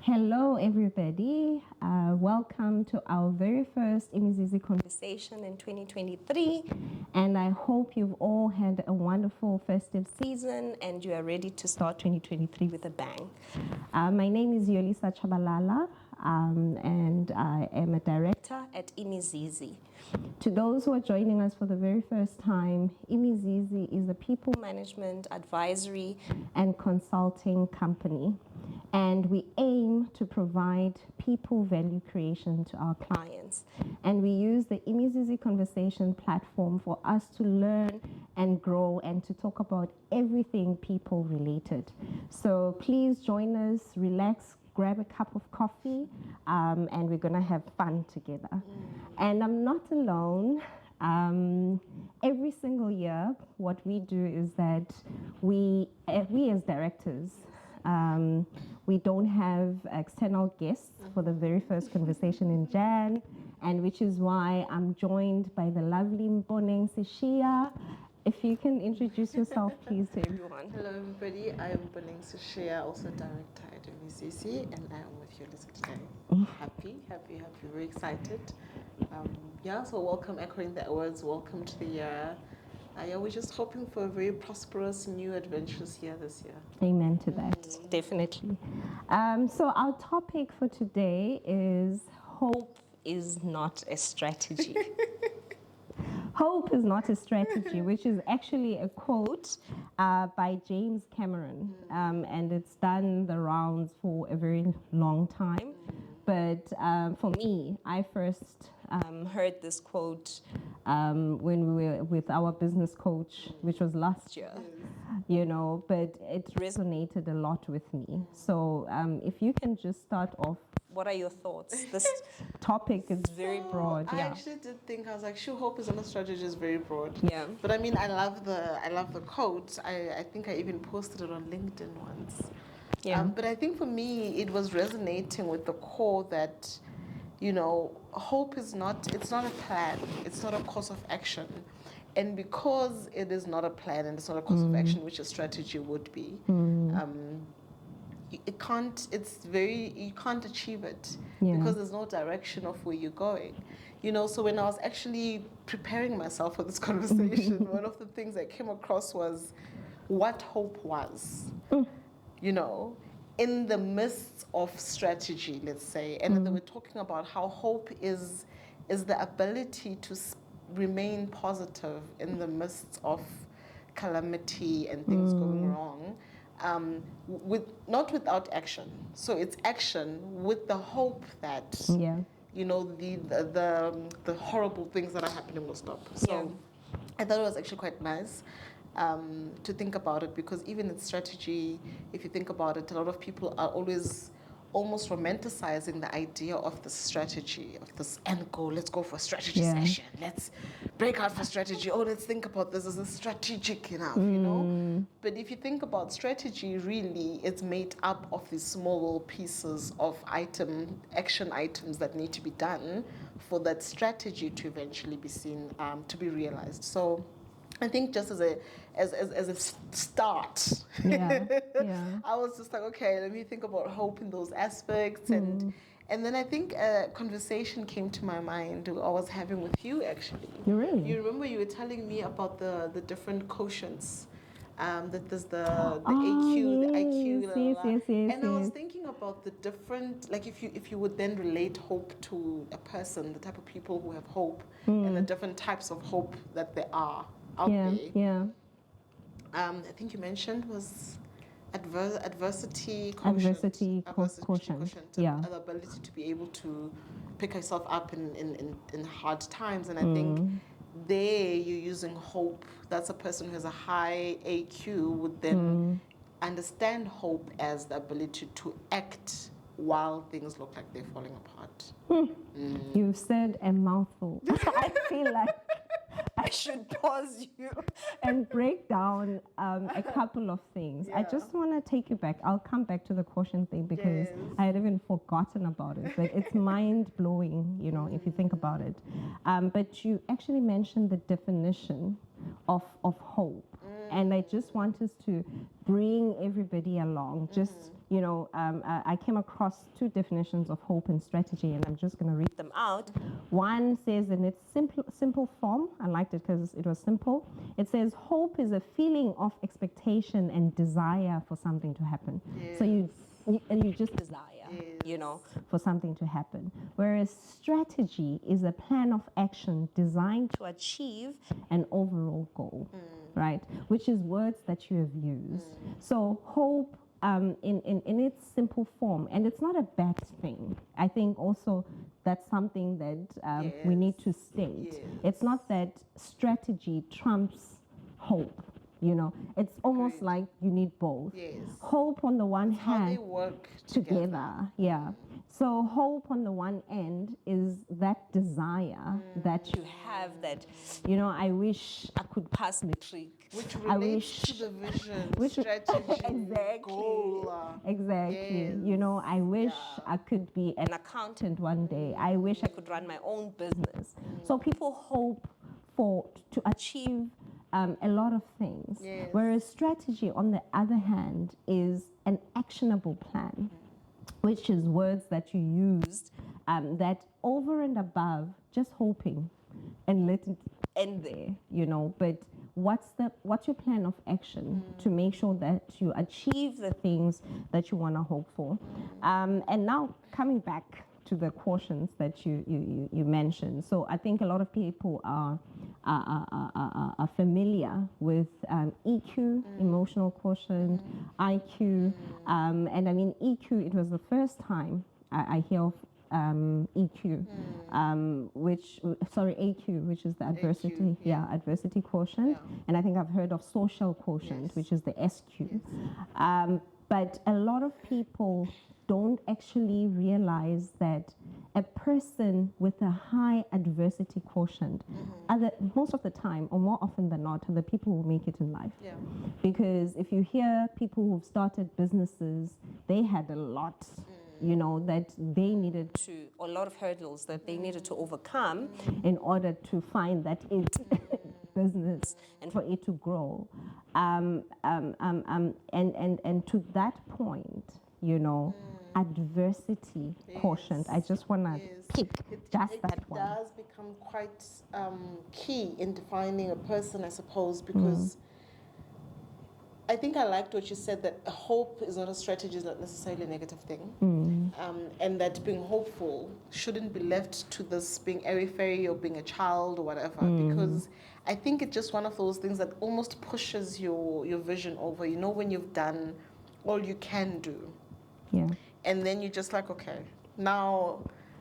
Hello, everybody. Welcome to our very first Imizizi conversation in 2023. And I hope you've all had a wonderful festive season and you are ready to start 2023 with a bang. My name is Yoli and I am a director at Imizizi. To those who are joining us for the very first time, Imizizi is a people management, advisory, and consulting company. And we aim to provide people value creation to our clients. And we use the Imizizi conversation platform for us to learn and grow and to talk about everything people related. So please join us, relax, grab a cup of coffee, and we're gonna have fun together. And I'm not alone. Every single year, what we do is that we as directors, we don't have external guests for the very first conversation in Jan, and which is why I'm joined by the lovely mponeng. If you can introduce yourself, please, to everyone. Hello, everybody. I am mponeng, also director at Imizizi, and I am with you today. Happy, very excited. So welcome, echoing the words, welcome to the year. We're just hoping for a very prosperous, new, adventurous year this year. Amen to that, definitely. So our topic for today is hope is not a strategy. Hope is not a strategy, which is actually a quote by James Cameron. And it's done the rounds for a very long time. But for me, I first heard this quote when we were with our business coach, which was last year, but it resonated a lot with me. So if you can just start off, what are your thoughts? This topic is very broad. I actually did think, I was like, sure, hope is not a strategy, is very broad. Yeah. But I mean, I love the quote. I think I even posted it on LinkedIn once. Yeah. But I think for me, it was resonating with the core that, hope is not a plan. It's not a course of action. And because it is not a plan and it's not a course of action, which a strategy would be, you can't achieve it because there's no direction of where you're going. So when I was actually preparing myself for this conversation, one of the things I came across was what hope was. In the midst of strategy, let's say, and they were talking about how hope is the ability to remain positive in the midst of calamity and things going wrong, not without action. So it's action with the hope that the horrible things that are happening will stop. So I thought it was actually quite nice to think about it, because even in strategy, if you think about it, a lot of people are always almost romanticizing the idea of the strategy, of this end goal. Let's go for a strategy session. Let's break out for strategy. Oh, let's think about this. Is it strategic enough, But if you think about strategy, really, it's made up of these small little pieces of action items that need to be done for that strategy to eventually be seen, to be realized. So I think just as a start, I was just like, okay, let me think about hope in those aspects, and then I think a conversation came to my mind I was having with you actually. Really? You remember you were telling me about the different quotients, that there's the AQ, the IQ, and I was thinking about the different, like if you would then relate hope to a person, the type of people who have hope, and the different types of hope that there are out there. Yeah. I think you mentioned was adversity quotient. The ability to be able to pick yourself up in hard times. And I think there you're using hope. That's a person who has a high AQ would then understand hope as the ability to act while things look like they're falling apart. You said a mouthful. I feel like I should pause you and break down a couple of things. I just want to take you back. I'll come back to the caution thing because I had even forgotten about it. But it's mind-blowing, if you think about it. But you actually mentioned the definition of hope. And I just want us to bring everybody along, just I came across two definitions of hope and strategy, and I'm just going to read them out. One says in its simple form, I liked it because it was simple. It says, hope is a feeling of expectation and desire for something to happen. Yes. So you just desire, Yes. for something to happen. Whereas strategy is a plan of action designed to achieve an overall goal, right? Which is words that you have used. So hope, in its simple form, and it's not a bad thing. I think also that's something that we need to state. Yes. It's not that strategy trumps hope. It's almost Agreed. like you need both. Yes. Hope on the one How hand, they work together. Yeah. So hope on the one end is that desire that you have, that I wish I could pass matric. Which I relates wish to the vision, which- strategy, exactly. goal. Exactly. Yes. I wish Yeah. I could be an accountant one day. I wish I could run my own business. So people hope to achieve a lot of things. Yes. Whereas strategy, on the other hand, is an actionable plan, which is words that you used that over and above just hoping and let it end there, but what's your plan of action to make sure that you achieve the things that you want to hope for? And now coming back to the cautions that you mentioned. So I think a lot of people are familiar with EQ, emotional quotient, IQ, and I mean EQ. It was the first time I hear of EQ, AQ, which is the adversity, AQ, adversity quotient, Yeah. and I think I've heard of social quotient, Yes. which is the SQ. But a lot of people don't actually realize that a person with a high adversity quotient, most of the time, or more often than not, are the people who make it in life. Yeah. Because if you hear people who've started businesses, they had a lot, that they needed to, or a lot of hurdles that they needed to overcome in order to find that business and for it to grow. And to that point, adversity quotient. I just want to pick just that one. It does become quite key in defining a person, I suppose, because I think I liked what you said, that hope is not a strategy, is not necessarily a negative thing. And that being hopeful shouldn't be left to this being airy-fairy or being a child or whatever, because I think it's just one of those things that almost pushes your vision over, when you've done all you can do. Yeah. And then you're just like, okay, now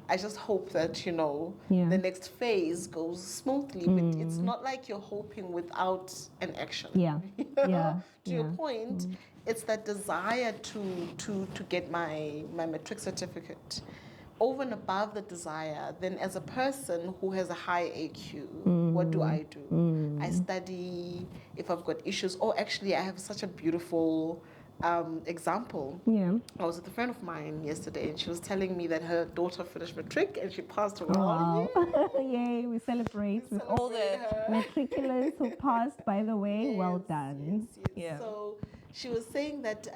I just hope that, the next phase goes smoothly. But it's not like you're hoping without an action. Yeah. Yeah. To your point, it's that desire to get my matric certificate. Over and above the desire, then as a person who has a high AQ, what do? I study if I've got issues. Oh, actually, I have such a beautiful example. Yeah. I was with a friend of mine yesterday, and she was telling me that her daughter finished matric and she passed her. Wow. Yay, we celebrate with all the matriculants who passed, by the way. Yes, well done. Yes. Yeah. So she was saying that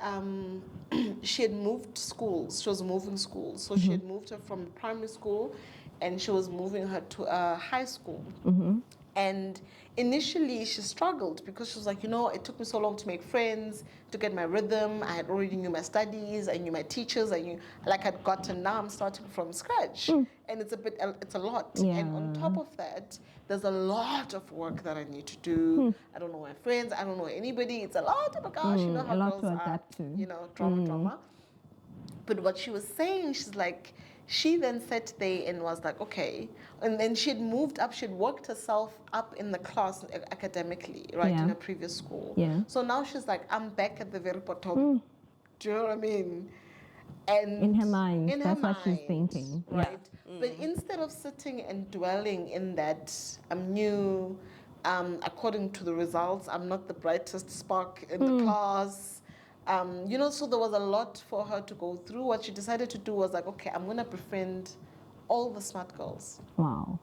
she had moved schools. She was moving schools. So she had moved her from primary school and she was moving her to a high school. And initially she struggled because she was like, it took me so long to make friends, to get my rhythm. I had already knew my studies, I knew my teachers, I knew, I'd gotten, now I'm starting from scratch. And it's a lot. Yeah. And on top of that, there's a lot of work that I need to do. I don't know my friends, I don't know anybody. It's a lot. Oh my gosh, you know how a lot girls to are, adapt to. drama. But what she was saying, she's like, she then sat there and was like, okay. And then she had moved up, she had worked herself up in the class academically, right, in her previous school. Yeah. So now she's like, I'm back at the very bottom. Do you know what I mean? And in her mind, that's what she's thinking. Right. But instead of sitting and dwelling in that, I'm new, according to the results, I'm not the brightest spark in the class. So there was a lot for her to go through. What she decided to do was like, okay, I'm going to befriend all the smart girls. Wow.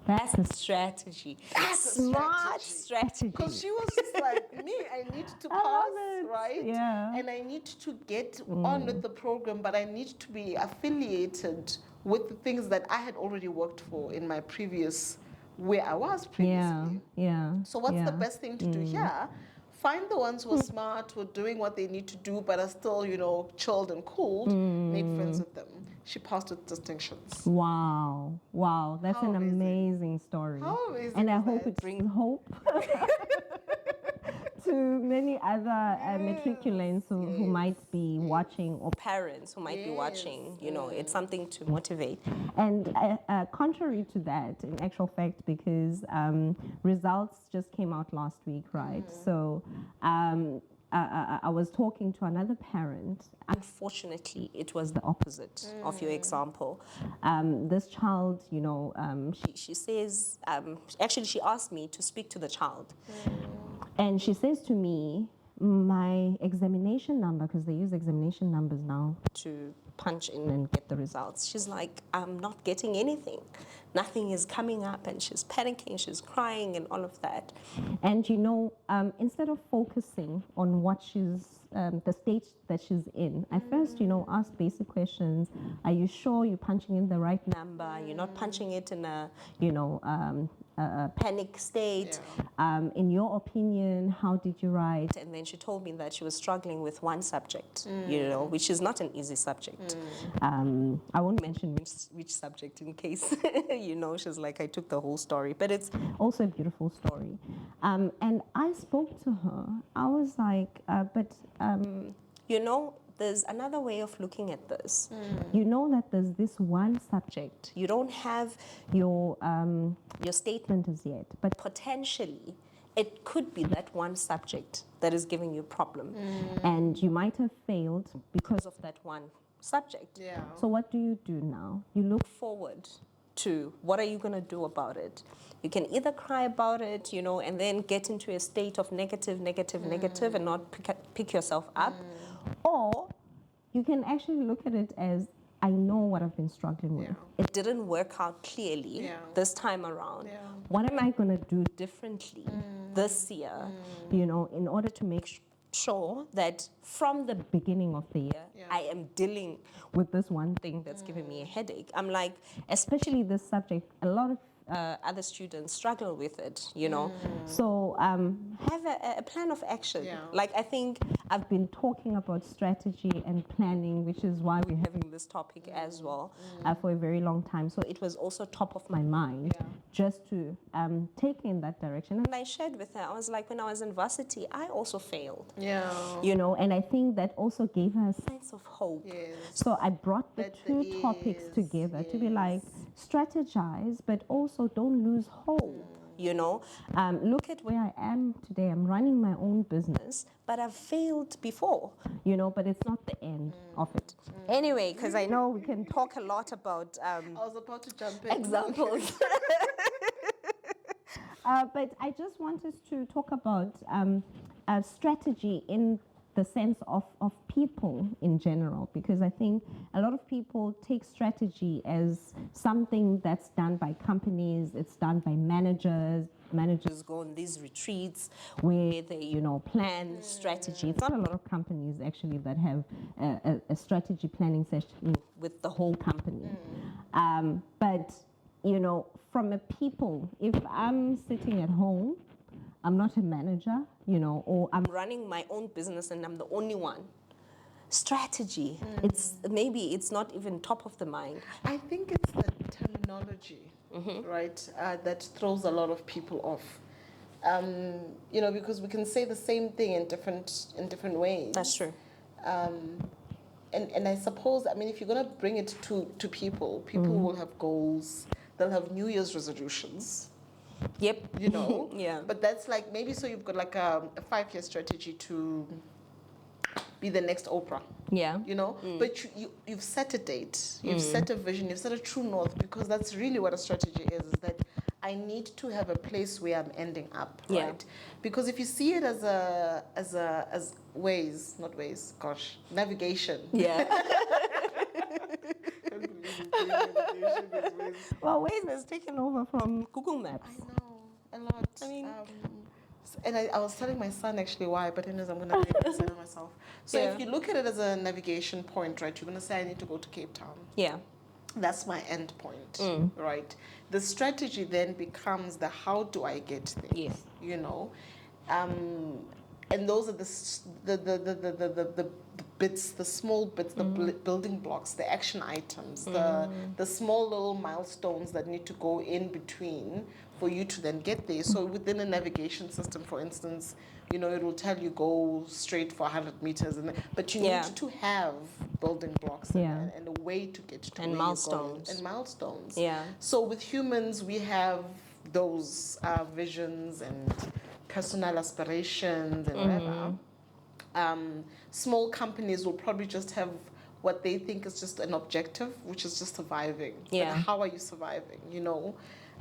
That's a strategy. That's a Smart strategy. Because she was just like, me, I need to I love pass, it. right? Yeah. And I need to get on with the program, but I need to be affiliated with the things that I had already worked for in my previous, where I was previously. Yeah. So what's the best thing to do here? Find the ones who are smart, who are doing what they need to do, but are still, chilled and cooled. Make friends with them. She passed with distinctions. Wow. That's How an amazing. amazing story. How amazing And I is hope that? it brings hope to many other matriculants who might be watching, or parents who might be watching. It's something to motivate. And contrary to that, in actual fact, because results just came out last week, right? So I was talking to another parent. Unfortunately, it was the opposite of your example. This child, she says, actually, she asked me to speak to the child. And she says to me, my examination number, because they use examination numbers now to punch in and get the results. She's like, I'm not getting anything. Nothing is coming up, and she's panicking, she's crying and all of that. And instead of focusing on what she's, the state that she's in, I first, asked basic questions. Are you sure you're punching in the right number? You're not punching it in a, a panic state. In your opinion, how did you write? And then she told me that she was struggling with one subject, which is not an easy subject. I won't mention which subject in case, she's like, I took the whole story. But it's also a beautiful story. And I spoke to her. I was like, there's another way of looking at this. You know that there's this one subject. You don't have your statement as yet, but potentially it could be that one subject that is giving you a problem. And you might have failed because of that one subject. Yeah. So what do you do now? You look forward to what are you going to do about it. You can either cry about it, and then get into a state of negative, and not pick yourself up. Or you can actually look at it as, I know what I've been struggling with. It didn't work out clearly this time around. What am I going to do differently this year, in order to make sure that from the beginning of the year, I am dealing with this one thing that's giving me a headache. I'm like, especially this subject, a lot of other students struggle with it, So have a plan of action. Like, I think I've been talking about strategy and planning, which is why we're having this topic as well for a very long time. So it was also top of my mind just to take in that direction. And I shared with her, I was like, when I was in varsity, I also failed. And I think that also gave her a sense of hope. So I brought the two topics together to be like, strategize, but also don't lose hope. Look at where I am today. I'm running my own business, but I've failed before, but it's not the end of it. Anyway, because I know we can talk a lot about I was about to jump in. Examples. But I just want us to talk about strategy in the sense of people in general, because I think a lot of people take strategy as something that's done by companies, it's done by managers. Managers go on these retreats where they, plan strategy. It's not a lot of companies actually that have a strategy planning session with the whole company. But, from a people, if I'm sitting at home, I'm not a manager, or I'm running my own business and I'm the only one. Strategy, it's not even top of the mind. I think it's the terminology, right, that throws a lot of people off. Because we can say the same thing in different ways. That's true. And I suppose, if you're going to bring it to people will have goals, they'll have New Year's resolutions. Yep. Yeah. But that's like, maybe so you've got like a 5-year strategy to be the next Oprah. Yeah. But you've set a date, you've set a vision, you've set a true north, because that's really what a strategy is that I need to have a place where I'm ending up, right? Yeah. Because if you see it as navigation. Yeah. navigation is Waze. Well, Waze has taken over from Google Maps. I know, a lot. I mean, and I was telling my son actually why, but anyways, I'm going to say it myself. So Yeah. if you look at it as a navigation point, right, you're going to say, I need to go to Cape Town. Yeah. That's my end point, right? The strategy then becomes the how do I get there? Yes. You know, and those are the bits, the small bits, the building blocks, the action items, the small little milestones that need to go in between for you to then get there. So within a navigation system, for instance, you know, it will tell you go straight for 100 meters, but you need to have building blocks and a way to get to and where milestones. you're going. And milestones. Yeah. So with humans, we have those visions and personal aspirations and whatever. Small companies will probably just have what they think is just an objective, which is just surviving. Yeah. But how are you surviving, you know?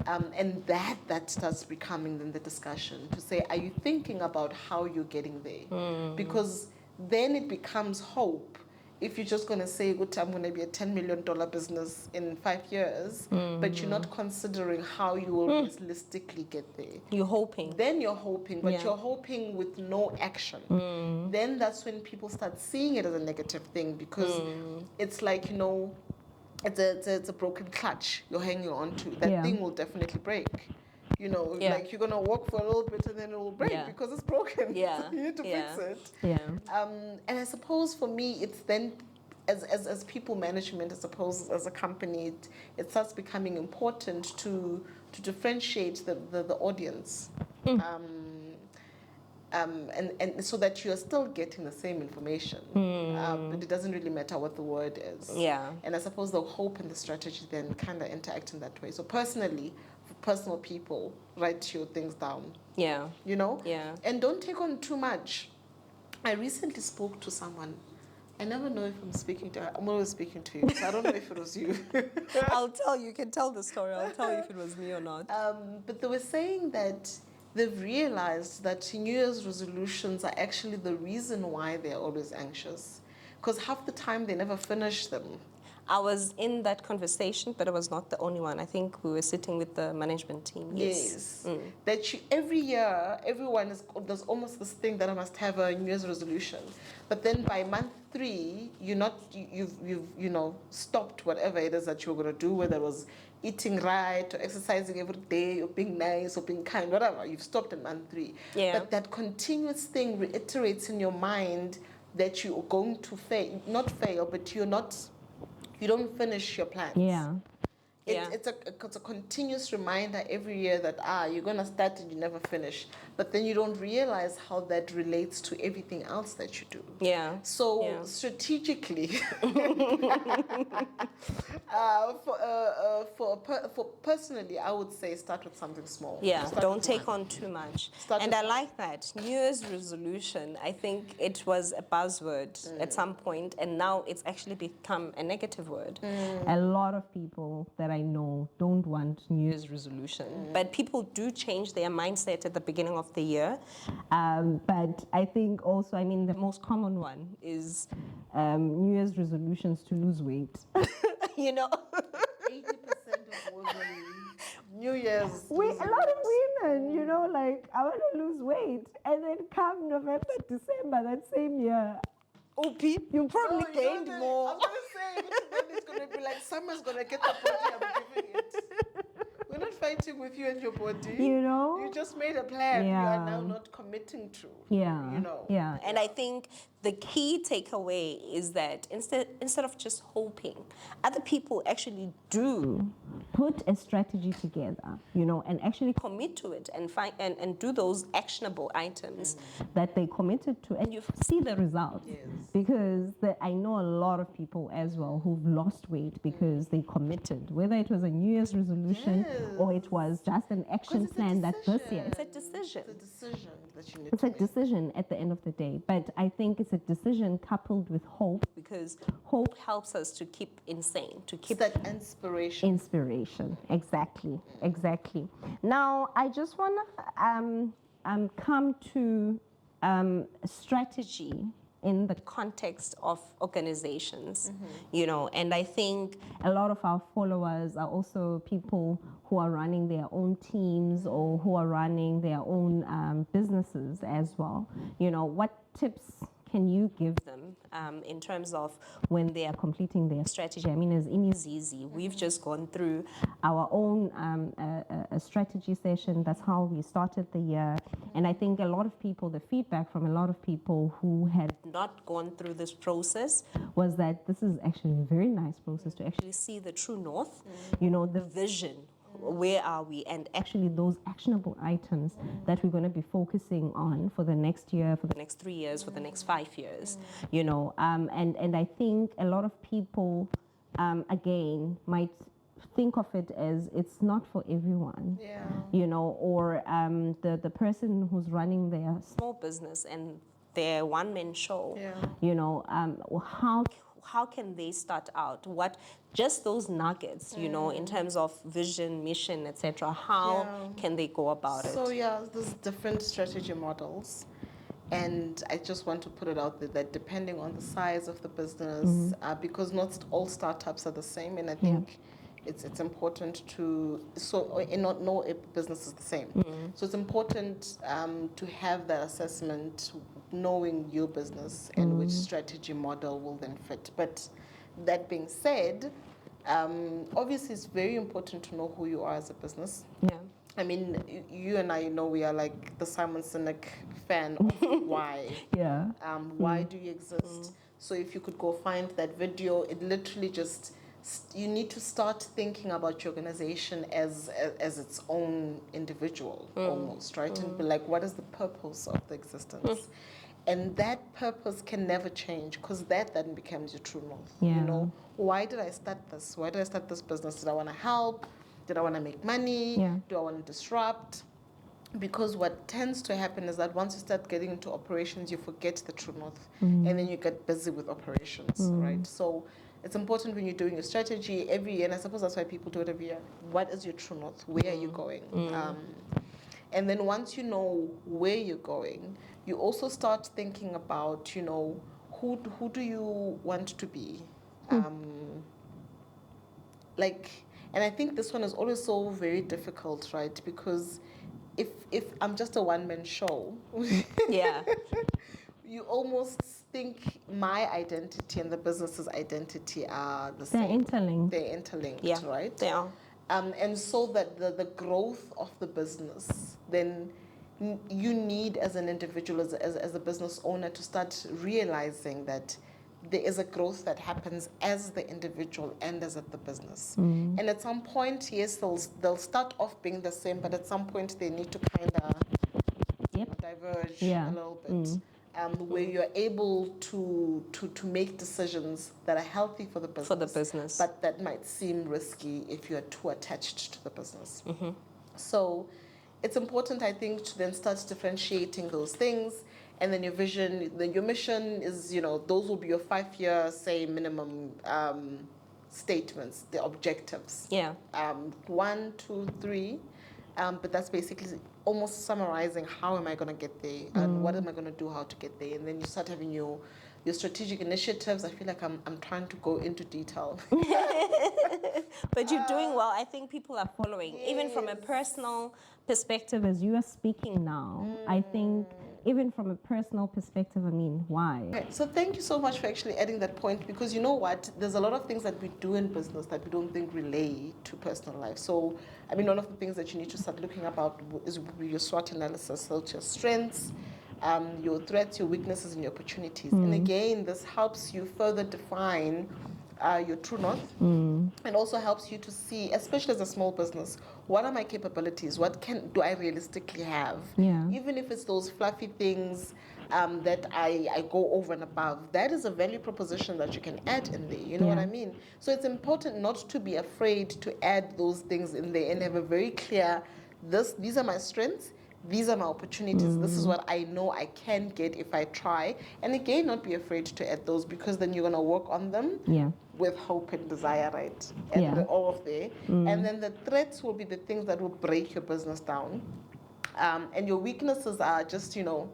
And that starts becoming then the discussion to say, are you thinking about how you're getting there? Because then it becomes hope. If you're just going to say, good, I'm going to be a $10 million business in 5 years, but you're not considering how you will realistically get there. You're hoping. Then you're hoping, but you're hoping with no action. Then that's when people start seeing it as a negative thing, because it's like, you know, it's a broken clutch you're hanging on to. That thing will definitely break. You know, like you're gonna walk for a little bit and then it will break because it's broken. Yeah. So you need to fix it. Yeah. And I suppose for me, it's then, as people management, I suppose as a company, it starts becoming important to differentiate the audience. And so that you're still getting the same information, but it doesn't really matter what the word is. Yeah. And I suppose the hope and the strategy then kind of interact in that way. So personally, for personal people, write your things down. Yeah. You know? Yeah. And don't take on too much. I recently spoke to someone. I never know if I'm speaking to her. I'm always speaking to you, so I don't know if it was you. I'll tell you. You can tell the story. I'll tell you if it was me or not. But they were saying that they've realized that New Year's resolutions are actually the reason why they're always anxious. Because half the time they never finish them. I was in that conversation, but I was not the only one. I think we were sitting with the management team. Yes. That every year, everyone there's almost this thing that I must have a New Year's resolution. But then by month 3, you've stopped whatever it is that you're going to do, whether it was eating right or exercising every day or being nice or being kind, whatever. You've stopped in month 3. Yeah. But that continuous thing reiterates in your mind that you're going to fail, not fail, but you don't finish your plans. Yeah. It's a continuous reminder every year that you're gonna start and you never finish, but then you don't realize how that relates to everything else that you do. Yeah. So strategically, for personally, I would say start with something small. Yeah, Start don't with take one. on too much. Start And with I like that. New Year's resolution, I think it was a buzzword at some point, and now it's actually become a negative word. A lot of people that I know don't want New Year's resolution, but people do change their mindset at the beginning of the year. But I think also, I mean, the most common one is New Year's resolutions to lose weight. You know? 80% of women, New Year's. A lot of women, you know, like, I want to lose weight. And then come November, December, that same year, you probably gained more. I'm going to say, then it's going to be like, someone's going to get the body I'm giving it. We're not fighting with you and your body. You know? You just made a plan you are now not committing to. Yeah. You know? Yeah. And I think the key takeaway is that instead of just hoping, other people actually do put a strategy together, you know, and actually commit to it and find and do those actionable items that they committed to, and you see the results. Yes. Because I know a lot of people as well who've lost weight because they committed, whether it was a New Year's resolution or it was just an action plan that this year. It's a decision. It's a decision that you need It's to a decision at the end of the day, but I think it's a decision coupled with hope, because hope helps us to keep insane, to keep that inspiration. Inspiration, exactly. Now, I just want to come to strategy in the context of organizations, you know, and I think a lot of our followers are also people who are running their own teams or who are running their own businesses as well. You know, what tips can you give them in terms of when they are completing their strategy? I mean, as Imizizi, we've just gone through our own a strategy session. That's how we started the year. And I think a lot of people, the feedback from a lot of people who had not gone through this process was that this is actually a very nice process to actually see the true north, you know, the vision. Where are we? And actually those actionable items that we're going to be focusing on for the next year, for the next 3 years, for the next 5 years, you know. And I think a lot of people, again, might think of it as it's not for everyone, you know, or the person who's running their small business and their one-man show, you know, how can they start out? What, just those nuggets, you know, in terms of vision, mission, etc. How can they go about it? So there's different strategy models, and I just want to put it out there that depending on the size of the business, because not all startups are the same, and I think it's important to not know if business is the same. So it's important to have that assessment, knowing your business and which strategy model will then fit. But that being said, obviously it's very important to know who you are as a business. I mean, you and I know we are like the Simon Sinek fan of why. Why do you exist? So if you could go find that video, it literally just, you need to start thinking about your organization as its own individual, almost, right? And be like, what is the purpose of the existence? And that purpose can never change, because that then becomes your true north. You know, why did I start this? Why did I start this business? Did I want to help? Did I want to make money? Do I want to disrupt? Because what tends to happen is that once you start getting into operations, you forget the true north, and then you get busy with operations, right? So it's important when you're doing your strategy every year, and I suppose that's why people do it every year. What is your true north? Where are you going? And then once you know where you're going, you also start thinking about, you know, who do you want to be? And I think this one is always so very difficult, right? Because if I'm just a one-man show, you almost think my identity and the business's identity are the same. They're interlinked, right? They are. And so that the growth of the business, then you need as an individual, as a business owner, to start realizing that there is a growth that happens as the individual and as at the business. And at some point, yes, they'll start off being the same, but at some point they need to kind of diverge a little bit. Where you're able to make decisions that are healthy for the business. But that might seem risky if you're too attached to the business. So it's important, I think, to then start differentiating those things. And then your vision, then your mission is, you know, those will be your 5-year, say, minimum statements, the objectives. 1, 2, 3. But that's basically almost summarizing how am I going to get there and what am I going to do, how to get there. And then you start having your strategic initiatives. I feel like I'm trying to go into detail. But you're doing well. I think people are following. Even from a personal perspective, as you are speaking now, I think even from a personal perspective, I mean, why? Okay, so thank you so much for actually adding that point, because you know what? There's a lot of things that we do in business that we don't think relate to personal life. So, I mean, one of the things that you need to start looking about is your SWOT analysis, so your strengths, your threats, your weaknesses, and your opportunities. And again, this helps you further define your true north, and also helps you to see, especially as a small business, what are my capabilities? What do I realistically have? Even if it's those fluffy things that I go over and above, that is a value proposition that you can add in there. You know what I mean? So it's important not to be afraid to add those things in there and have a very clear, these are my strengths, these are my opportunities, this is what I know I can get if I try. And again, not be afraid to add those, because then you're going to work on them with hope and desire, right? And all of there. And then the threats will be the things that will break your business down. And your weaknesses are just, you know,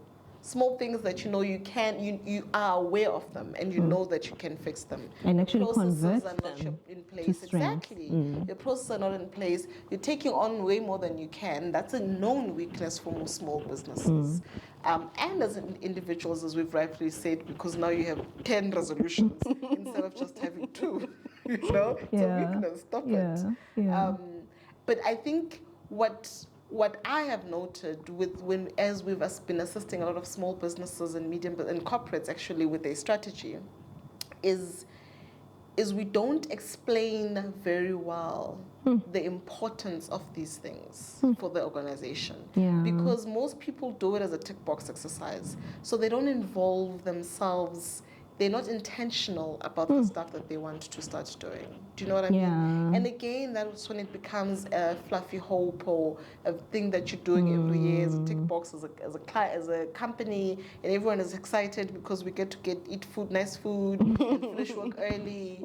small things that you know you are aware of them and you know that you can fix them. And actually Processes convert are not them in to place. strength. Exactly. Your processes are not in place. You're taking on way more than you can. That's a known weakness for most small businesses. And as individuals, as we've rightfully said, because now you have 10 resolutions instead of just having 2. You know, it's a weakness. Stop it. But I think what I have noted as we've been assisting a lot of small businesses and medium and corporates actually with their strategy, is we don't explain very well the importance of these things for the organization. Because most people do it as a tick box exercise. So they don't involve themselves. They're not intentional about the stuff that they want to start doing. Do you know what I mean? And again, that's when it becomes a fluffy hope or a thing that you're doing every year as a tick box, as a company, and everyone is excited because we get to eat food, nice food, and finish work early.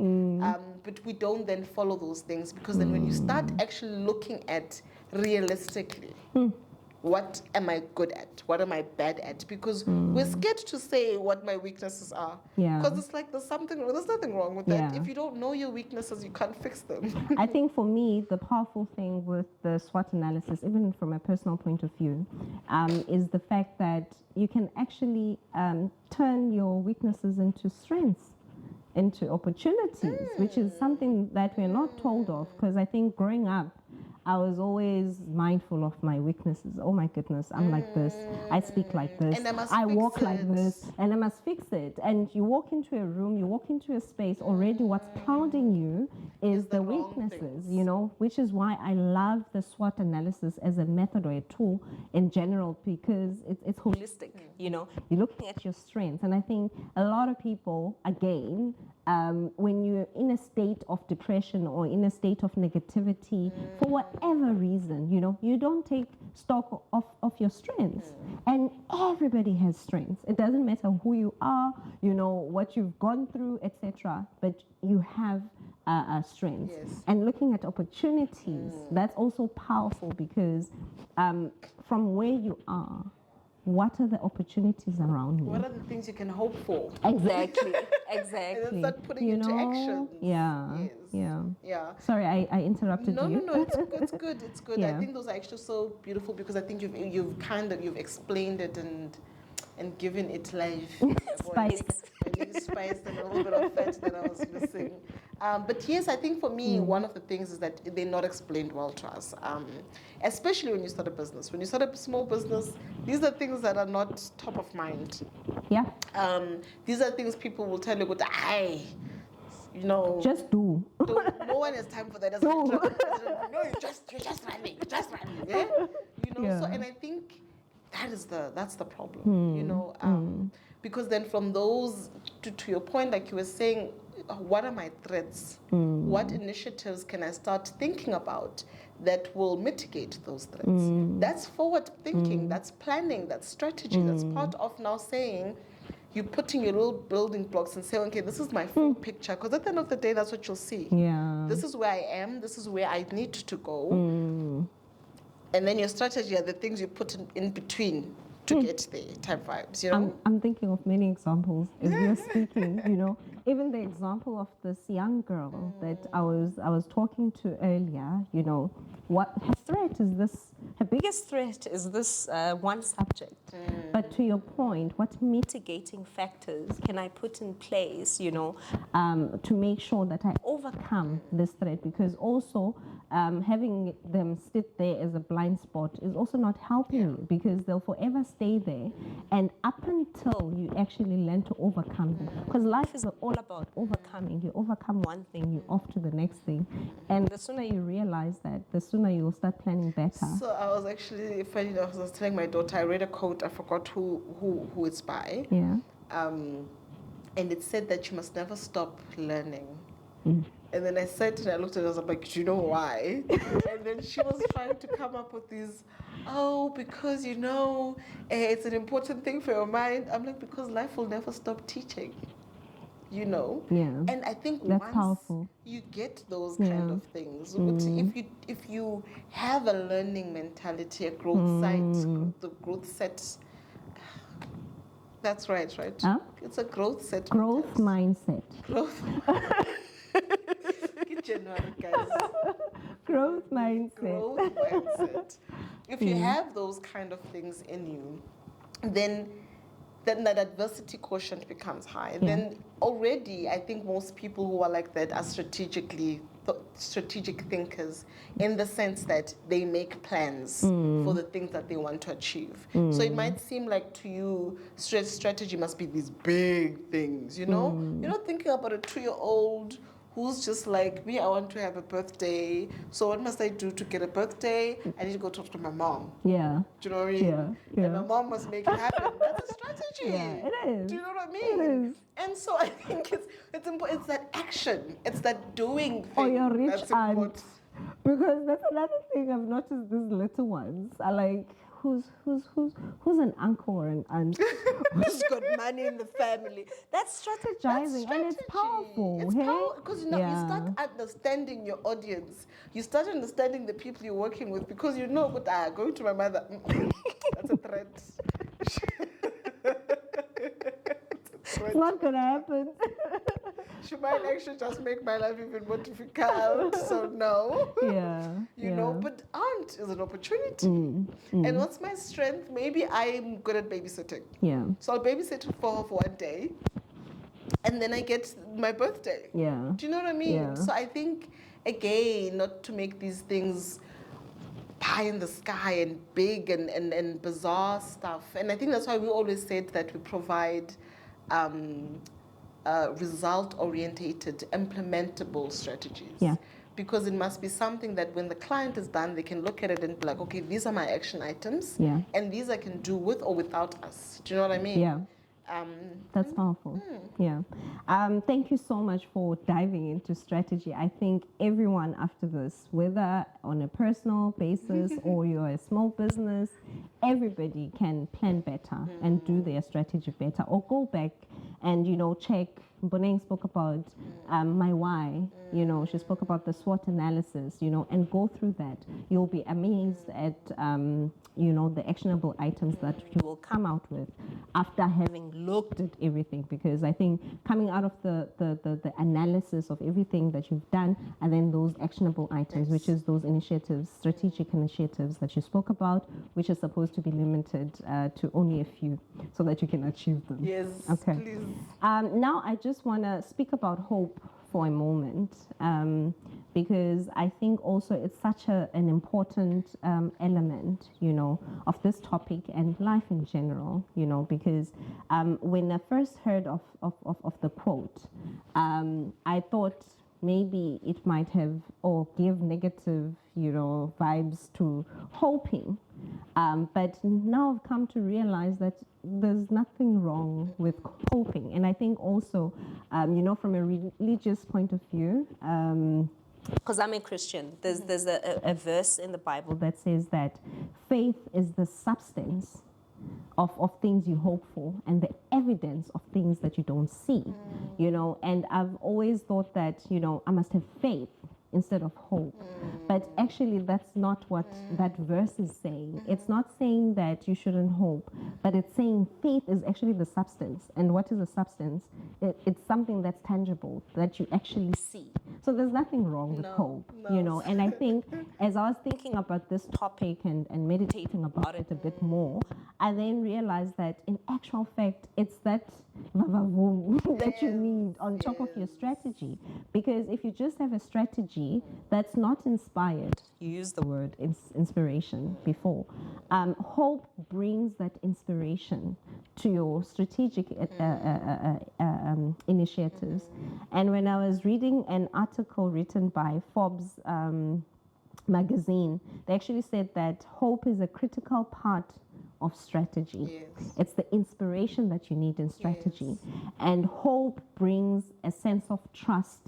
But we don't then follow those things, because then when you start actually looking at realistically, what am I good at? What am I bad at? Because we're scared to say what my weaknesses are. Because it's like there's nothing wrong with that. If you don't know your weaknesses, you can't fix them. I think for me, the powerful thing with the SWOT analysis, even from a personal point of view, is the fact that you can actually turn your weaknesses into strengths, into opportunities, which is something that we're not told of. Because I think growing up, I was always mindful of my weaknesses. Oh my goodness, I'm like this. I speak like this. And I walk like this, and I must fix it. And you walk into a room, you walk into a space, already what's clouding you is the weaknesses, you know, which is why I love the SWOT analysis as a method or a tool in general, because it's holistic, you know. You're looking at your strengths. And I think a lot of people, again, when you're in a state of depression or in a state of negativity, for whatever reason, you know, you don't take stock of your strengths. And everybody has strengths. It doesn't matter who you are, you know, what you've gone through, etc. But you have strengths. And looking at opportunities, that's also powerful, because from where you are, what are the opportunities around you? What are the things you can hope for? Exactly. And then start putting into action. Sorry, I interrupted you. No, it's good. It's good. I think those are actually so beautiful, because I think you've explained it and given it life. Spice. Spice and a little bit of fat that I was missing. But yes, I think for me, one of the things is that they're not explained well to us, especially when you start a business. When you start a small business, these are things that are not top of mind. These are things people will tell you, but you know, just do. No one has time for that. No, you're just running. Yeah? You know. So, and I think that's the problem. You know, because then from those to your point, like you were saying, what are my threats? What initiatives can I start thinking about that will mitigate those threats? That's forward thinking. That's planning. That's strategy. That's part of now saying, you're putting your little building blocks and saying, okay, this is my full picture. Because at the end of the day, that's what you'll see. This is where I am. This is where I need to go. And then your strategy are the things you put in between to get there, type vibes, you know? I'm thinking of many examples as you're speaking, you know. Even the example of this young girl that I was talking to earlier, you know, what her biggest threat is this one subject. But to your point, what mitigating factors can I put in place, you know, to make sure that I overcome this threat? Because also having them sit there as a blind spot is also not helping you, because they'll forever stay there, and up until you actually learn to overcome them. Because life is all about overcoming. You overcome one thing, you're off to the next thing, and the sooner you realize that, the sooner you will start planning better. So I was actually, funny enough, I was telling my daughter, I read a quote, I forgot who it's by, and it said that you must never stop learning. And then I said, and I looked at her, I was like, do you know why? And then she was trying to come up with these, because, you know, it's an important thing for your mind. I'm like, because life will never stop teaching, you know? And I think that's once powerful. You get those kind of things, if you have a learning mentality, a growth the growth set, That's right, right. Huh? It's a growth set. Growth mindset. Growth. Good January, guys. Growth mindset. Growth mindset. If you have those kind of things in you, then that adversity quotient becomes high. Yeah. Then already, I think most people who are like that are strategic thinkers, in the sense that they make plans for the things that they want to achieve. So it might seem like to you, strategy must be these big things, you know? You're not thinking about a 2-year-old who's just like me. I want to have a birthday, so what must I do to get a birthday? I need to go talk to my mom. Yeah. Do you know what I mean? Yeah. And my mom must make it happen. That's a strategy. Yeah, it is. Do you know what I It mean? is. And so I think it's important. It's that action. It's that doing thing. Or your rich that's aunt. important. Because that's another thing I've noticed. These little ones are like, who's an uncle or an aunt who's got money in the family? That's strategizing, and it's powerful. It's hey? powerful because you start understanding your audience. You start understanding the people you're working with, because you know, but going to my mother, that's a threat. It's not gonna happen. She might actually just make my life even more difficult. So no. Yeah. You know, but aunt is an opportunity. And what's my strength? Maybe I'm good at babysitting. Yeah. So I'll babysit for her for one day, and then I get my birthday. Yeah. Do you know what I mean? Yeah. So I think, again, not to make these things pie in the sky and big and bizarre stuff. And I think that's why we always said that we provide result-orientated, implementable strategies. Yeah. Because it must be something that when the client is done, they can look at it and be like, okay, these are my action items, Yeah. and these I can do with or without us. Do you know what I mean? Yeah. That's powerful. Yeah. Thank you so much for diving into strategy. I think everyone after this, whether on a personal basis or you're a small business, everybody can plan better and do their strategy better, or go back and, check. Mponeng spoke about my why, she spoke about the SWOT analysis, and go through that. You'll be amazed at, the actionable items that you will come out with after having looked at everything. Because I think coming out of the analysis of everything that you've done, and then those actionable items, which is those initiatives, strategic initiatives that you spoke about, which are supposed to be limited to only a few so that you can achieve them. Yes, okay. Please. Now I just want to speak about hope for a moment, because I think also it's such an important element, of this topic and life in general, because when I first heard of the quote, I thought maybe it might have or give negative, vibes to hoping. But now I've come to realize that there's nothing wrong with hoping. And I think also, from a religious point of view, because I'm a Christian, there's a verse in the Bible that says that faith is the substance of things you hope for and the evidence of things that you don't see, and I've always thought that, I must have faith instead of hope. But actually, that's not what that verse is saying. It's not saying that you shouldn't hope, but it's saying faith is actually the substance. And what is a substance? It's something that's tangible, that you actually see. So there's nothing wrong with hope, And I think as I was thinking about this topic and meditating about it a bit more, I then realized that in actual fact, it's that that you need on top of your strategy. Because if you just have a strategy that's not inspired, you used the word inspiration before, hope brings that inspiration to your strategic initiatives. And when I was reading an article written by Forbes magazine, they actually said that hope is a critical part of strategy. Yes. It's the inspiration that you need in strategy. Yes. And hope brings a sense of trust,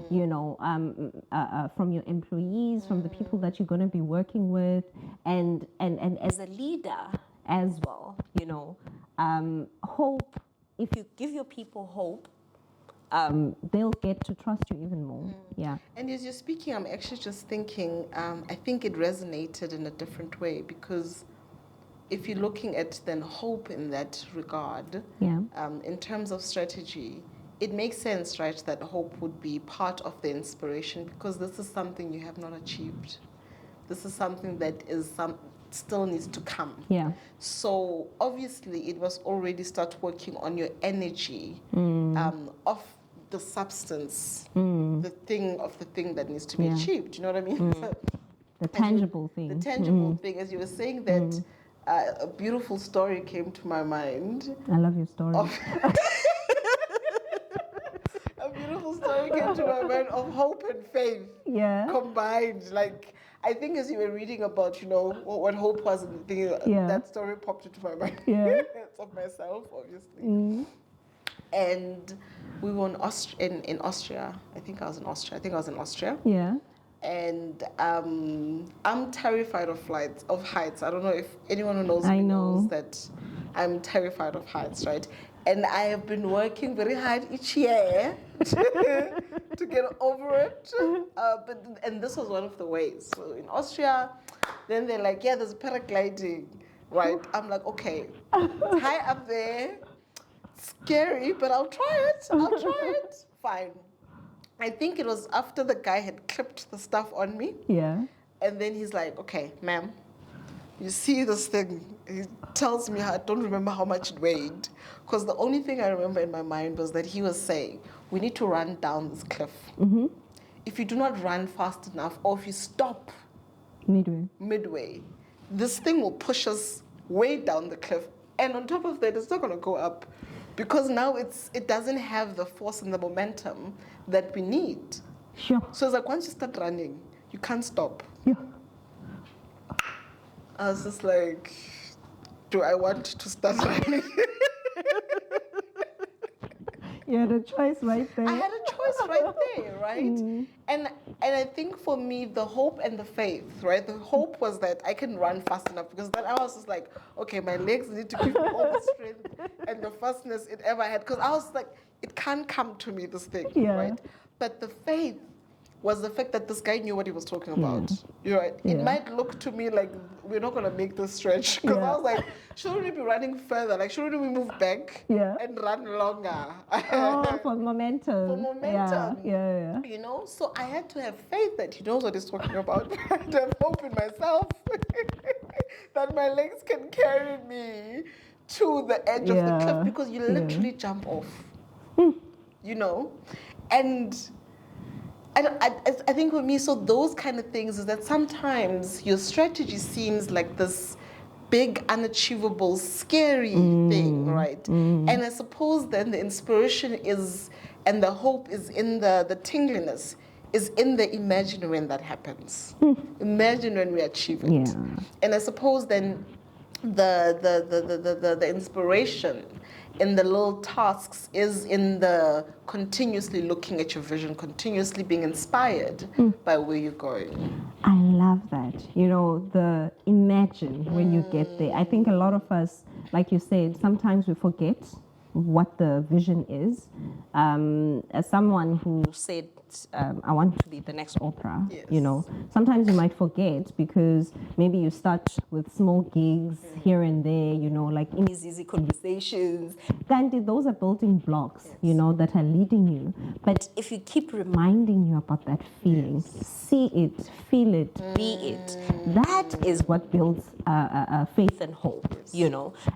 from your employees, from the people that you're going to be working with, and as a leader as well, hope, if you give your people hope, they'll get to trust you even more. Yeah. And as you're speaking, I'm actually just thinking, I think it resonated in a different way, because if you're looking at then hope in that regard, in terms of strategy, it makes sense, right, that hope would be part of the inspiration, because this is something you have not achieved. This is something that still needs to come. Yeah. So obviously it was already start working on your energy of the substance, the thing that needs to be achieved. You know what I mean? The tangible thing. The tangible thing. As you were saying that, a beautiful story came to my mind. I love your story. A beautiful story came to my mind of hope and faith combined. Like, I think as you were reading about, what hope was and the thing, that story popped into my mind. It's of myself, obviously. And we were in Austria. I think I was in Austria. Yeah. And I'm terrified of heights. I don't know if anyone who knows me knows that I'm terrified of heights, right? And I have been working very hard each year to get over it. And this was one of the ways. So in Austria, then they're like, yeah, there's paragliding, right? I'm like, okay, it's high up there, scary, but I'll try it. Fine. I think it was after the guy had clipped the stuff on me. Yeah. And then he's like, okay, ma'am, you see this thing? He tells me, I don't remember how much it weighed, because the only thing I remember in my mind was that he was saying, we need to run down this cliff. Mm-hmm. If you do not run fast enough, or if you stop midway, this thing will push us way down the cliff. And on top of that, it's not going to go up, because now it doesn't have the force and the momentum that we need. Sure. So it's like, once you start running, you can't stop. Yeah. I was just like, do I want to start running? You had a choice right there. I had a choice right there, right? And I think for me, the hope and the faith, right? The hope was that I can run fast enough, because then I was just like, okay, my legs need to give me all the strength and the fastness it ever had. Because I was like, it can't come to me, this thing, right? But the faith was the fact that this guy knew what he was talking about. You're right. It might look to me like we're not going to make this stretch. Because I was like, shouldn't we be running further? Like, shouldn't we move back and run longer? For momentum. For momentum. Yeah. So I had to have faith that he knows what he's talking about. I had to have hope in myself that my legs can carry me to the edge of the cliff, because you literally jump off. And I think for me, so those kind of things is that sometimes your strategy seems like this big, unachievable, scary thing, right? And I suppose then the inspiration is, and the hope is in the tingliness, is in the imagine when that happens. Imagine when we achieve it. And I suppose then the inspiration in the little tasks is in the continuously looking at your vision, continuously being inspired by where you're going. I love that. The imagine when you get there. I think a lot of us, like you said, sometimes we forget what the vision is. As someone who said, I want to be the next Oprah, sometimes you might forget, because maybe you start with small gigs here and there, like Imizizi conversations. Gandhi, those are building blocks, that are leading you. But if you keep reminding you about that feeling, see it, feel it, be it, that is what builds faith and hope,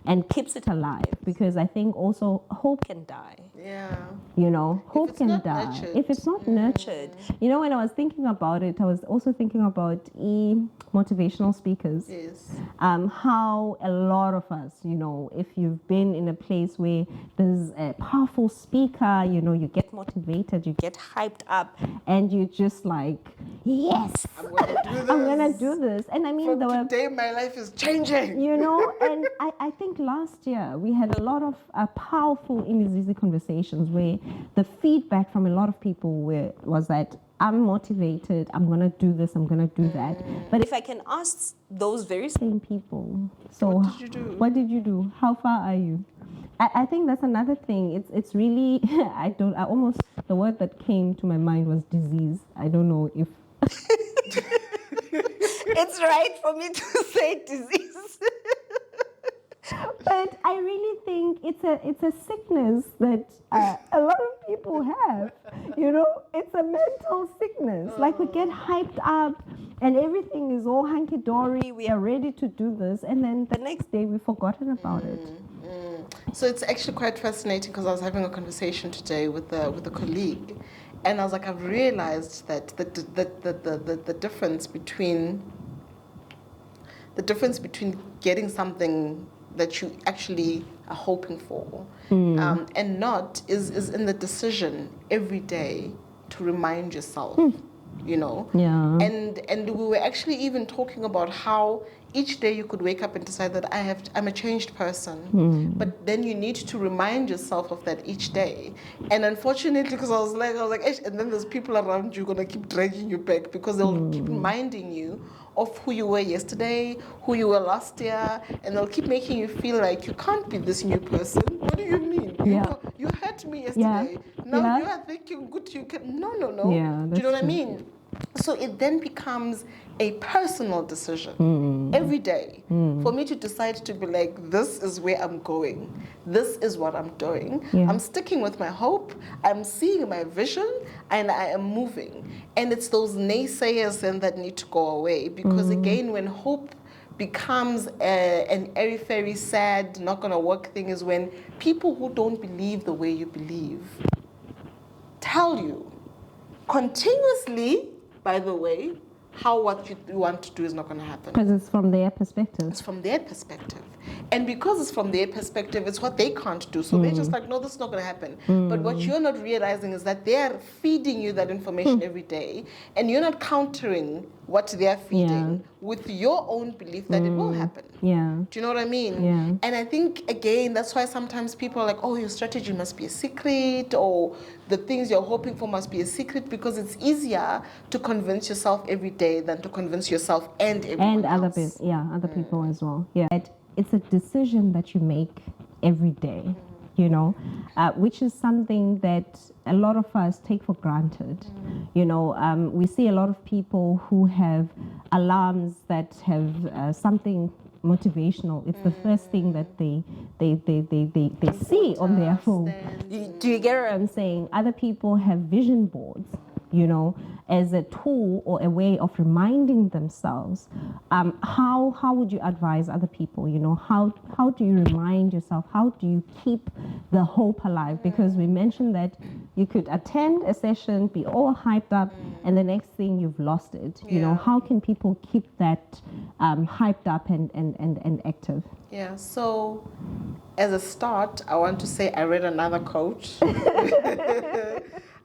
and keeps it alive. Because I think also hope can die. Hope can die if it's not nurtured. When I was thinking about it, I was also thinking about motivational speakers. How a lot of us, if you've been in a place where there's a powerful speaker, you get motivated, you get hyped up, and you're just like, yes, I'm gonna do this. And I mean, today my life is changing. And I think last year we had a lot of powerful Imizizi conversations where the feedback from a lot of people was that I'm motivated, I'm going to do this, I'm going to do that. But if I can ask those very same people, so what did you do? How far are you? I think that's another thing. It's really, the word that came to my mind was disease. I don't know if it's right for me to say disease. But I really think it's a sickness that a lot of people have. You know, it's a mental sickness. Like, we get hyped up and everything is all hunky dory. We are ready to do this, and then the next day we've forgotten about it. So it's actually quite fascinating, because I was having a conversation today with a colleague, and I was like, I've realized that the difference between getting something that you actually are hoping for and not is in the decision every day to remind yourself, you know. Yeah. And we were actually even talking about how each day you could wake up and decide that I'm a changed person, but then you need to remind yourself of that each day. And unfortunately, because I was like, and then there's people around you gonna keep dragging you back, because they'll keep reminding you of who you were yesterday, who you were last year, and they'll keep making you feel like you can't be this new person. What do you mean? Yeah. You hurt me yesterday. Now you are thinking good. You can no. Yeah, do you know what I true. mean? So it then becomes a personal decision every day for me to decide to be like, this is where I'm going. This is what I'm doing. Yeah. I'm sticking with my hope. I'm seeing my vision, and I am moving. And it's those naysayers then that need to go away, because again, when hope becomes an airy-fairy, sad, not gonna work thing, is when people who don't believe the way you believe tell you continuously, by the way, how what you want to do is not going to happen. Because it's from their perspective. It's from their perspective. And because it's from their perspective, it's what they can't do. So they're just like, no, this is not going to happen. But what you're not realizing is that they're feeding you that information every day, and you're not countering what they're feeding with your own belief that it will happen. Yeah. Do you know what I mean? Yeah. And I think, again, that's why sometimes people are like, oh, your strategy must be a secret, or the things you're hoping for must be a secret, because it's easier to convince yourself every day than to convince yourself and everyone other else. other people as well. Yeah. It's a decision that you make every day, you know, which is something that a lot of us take for granted. You know, we see a lot of people who have alarms that have something motivational. It's the first thing that they see on their phone. Do you get what I'm saying? Other people have vision boards, you know, as a tool or a way of reminding themselves. How would you advise other people? You know, how do you remind yourself? How do you keep the hope alive? Because we mentioned that you could attend a session, be all hyped up, and the next thing you've lost it. You know, how can people keep that hyped up and active? Yeah, so as a start, I want to say I read another quote.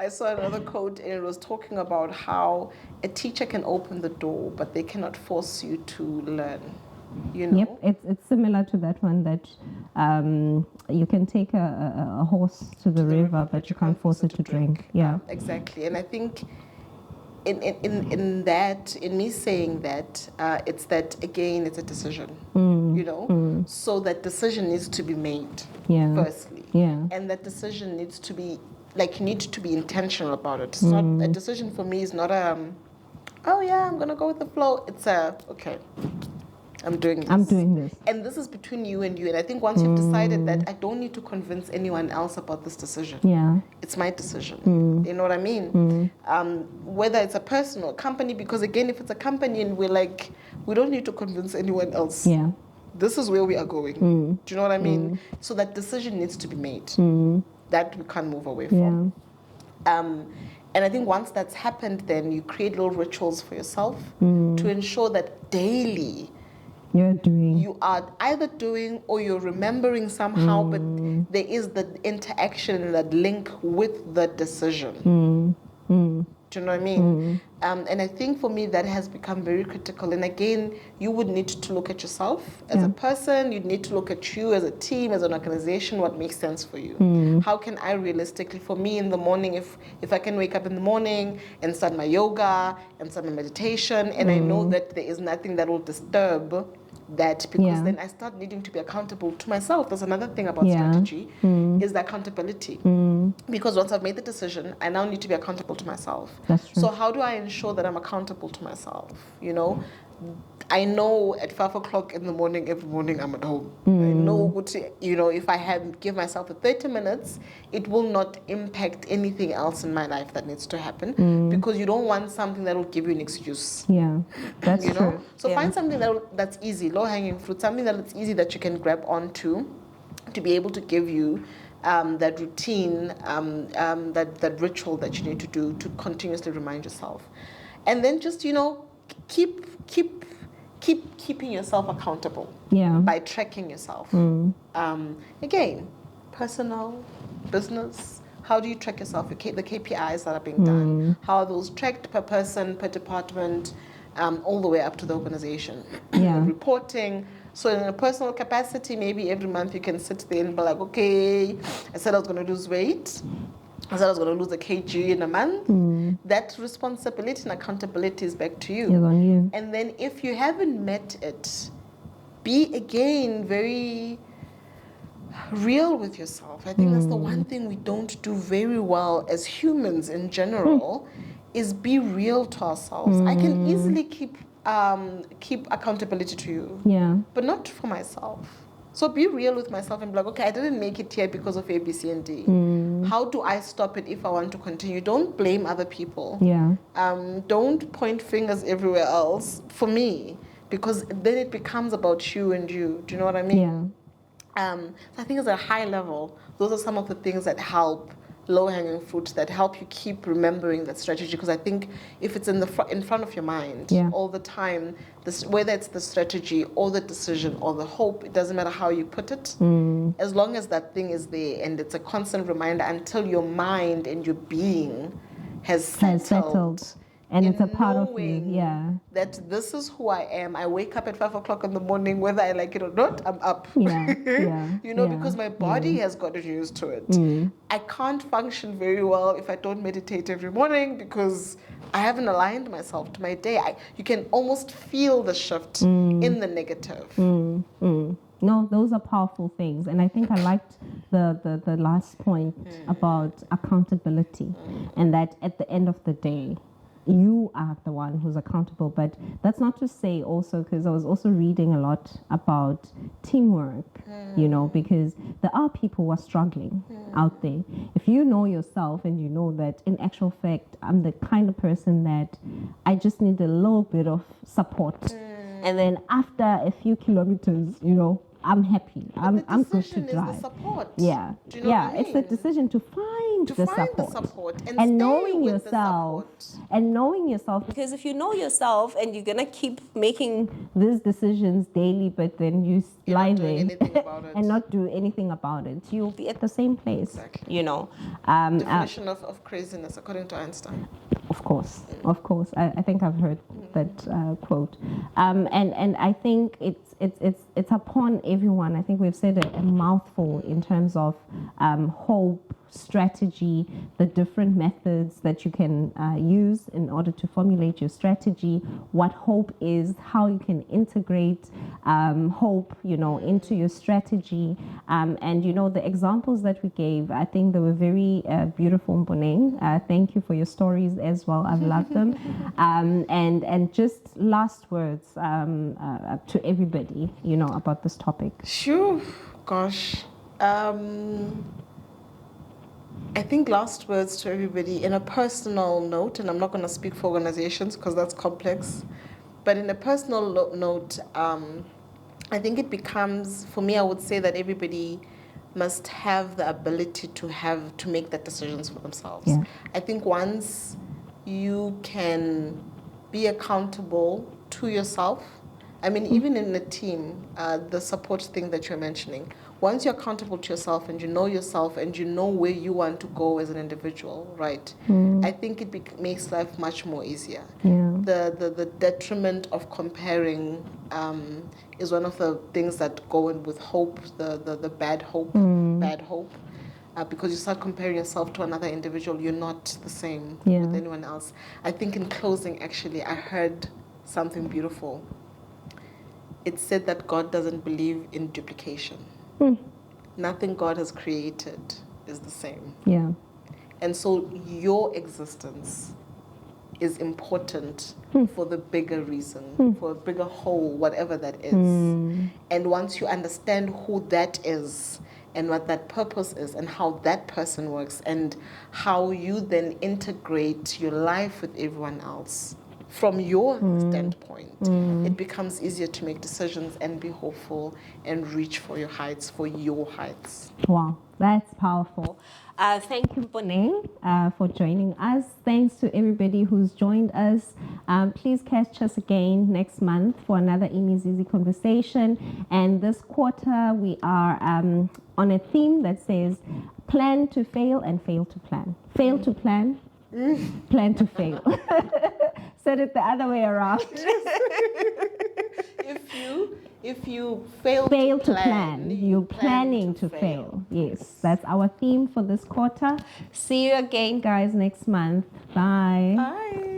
I saw another quote, and it was talking about how a teacher can open the door, but they cannot force you to learn. You know? Yep, it's similar to that one, that you can take a horse to the river, but you can't force it to drink. Yeah, exactly. And I think in me saying that, it's that, again, it's a decision, you know? So that decision needs to be made, firstly. Yeah. And that decision needs to be, like, you need to be intentional about it. It's not, a decision for me is not oh yeah, I'm going to go with the flow. It's okay, I'm doing this. And this is between you and you. And I think once you've decided that, I don't need to convince anyone else about this decision. Yeah. It's my decision. You know what I mean? Whether it's a person or a company, because again, if it's a company and we're like, we don't need to convince anyone else. Yeah. This is where we are going. Do you know what I mean? So that decision needs to be made. That we can't move away from. And I think once that's happened, then you create little rituals for yourself to ensure that daily you are either doing or you're remembering somehow, but there is the interaction, that link with the decision. Do you know what I mean? And I think for me that has become very critical. And again, you would need to look at yourself as a person. You'd need to look at you as a team, as an organization, what makes sense for you. How can I realistically, for me in the morning, if I can wake up in the morning and start my yoga and start my meditation, and I know that there is nothing that will disturb that, because then I start needing to be accountable to myself. That's another thing about strategy, is the accountability. Because once I've made the decision, I now need to be accountable to myself. That's true. So how do I ensure that I'm accountable to myself? You know, I know at 5 o'clock in the morning, every morning I'm at home. I know, if I give myself the 30 minutes, it will not impact anything else in my life that needs to happen, because you don't want something that will give you an excuse. Yeah, that's true. So find something that's easy, low-hanging fruit, something that's easy that you can grab onto to be able to give you that routine, that ritual that you need to do to continuously remind yourself. And then just, keeping yourself accountable by tracking yourself. Again, personal, business, how do you track yourself? The KPIs that are being done, how are those tracked per person, per department, all the way up to the organization. Reporting. So in a personal capacity, maybe every month you can sit there and be like, okay, I said I was going to lose weight. I said I was going to lose a kg in a month. That responsibility and accountability is back to you. It's on you. And then if you haven't met it, be again very real with yourself. I think that's the one thing we don't do very well as humans in general, is be real to ourselves. I can easily keep accountability to you, but not for myself. So be real with myself and be like, okay, I didn't make it here because of A, B, C, and D. How do I stop it if I want to continue? Don't blame other people. Don't point fingers everywhere else for me, because then it becomes about you and you. Do you know what I mean? So I think at a high level, those are some of the things that help, low-hanging fruit, that help you keep remembering that strategy. Because I think if it's in front of your mind all the time, whether it's the strategy or the decision or the hope, it doesn't matter how you put it, as long as that thing is there and it's a constant reminder until your mind and your being has settled. And it's a part of you, that this is who I am. I wake up at 5 o'clock in the morning, whether I like it or not, I'm up. Because my body has gotten used to it. I can't function very well if I don't meditate every morning, because I haven't aligned myself to my day. You can almost feel the shift in the negative. No, those are powerful things. And I think I liked the last point about accountability, and that at the end of the day, you are the one who's accountable. But that's not to say also, because I was also reading a lot about teamwork, because there are people who are struggling out there. If you know yourself and you know that in actual fact, I'm the kind of person that I just need a little bit of support. And then after a few kilometers, I'm happy. I'm good to drive. Is the support. Do you know what I mean? It's the decision to find the support and knowing yourself. And knowing yourself, because if you know yourself and you're gonna keep making these decisions daily, but then you lie there and not do anything about it, you'll be at the same place. Exactly. Definition of craziness, according to Einstein. Of course. I think I've heard that quote, and I think it's upon everyone. I think we've said a mouthful in terms of hope, strategy, the different methods that you can use in order to formulate your strategy, what hope is, how you can integrate hope, into your strategy, and the examples that we gave, I think they were very beautiful, mponeng. Thank you for your stories as well. I've loved them. And just last words to everybody, about this topic. Sure, gosh. I think last words to everybody in a personal note, and I'm not going to speak for organizations because that's complex, but in a personal note, I think it becomes, for me, I would say that everybody must have the ability to make that decisions for themselves. I think once you can be accountable to yourself, I mean, even in a team, the support thing that you're mentioning, once you're accountable to yourself and you know where you want to go as an individual, right? I think it makes life much more easier. The detriment of comparing is one of the things that go in with hope, the bad hope, because you start comparing yourself to another individual, you're not the same with anyone else. I think in closing, actually, I heard something beautiful. It said that God doesn't believe in duplication. Nothing God has created is the same. And so your existence is important for the bigger reason, for a bigger whole, whatever that is. And once you understand who that is and what that purpose is and how that person works and how you then integrate your life with everyone else from your standpoint, it becomes easier to make decisions and be hopeful and reach for your heights, for your heights. Wow, that's powerful. Thank you, mponeng, for joining us. Thanks to everybody who's joined us. Please catch us again next month for another Imizizi conversation. And this quarter, we are on a theme that says plan to fail and fail to plan. Fail to plan, plan to fail. Said it the other way around. If you fail to plan, you're planning to fail. Yes, that's our theme for this quarter. See you again, guys, next month. Bye. Bye.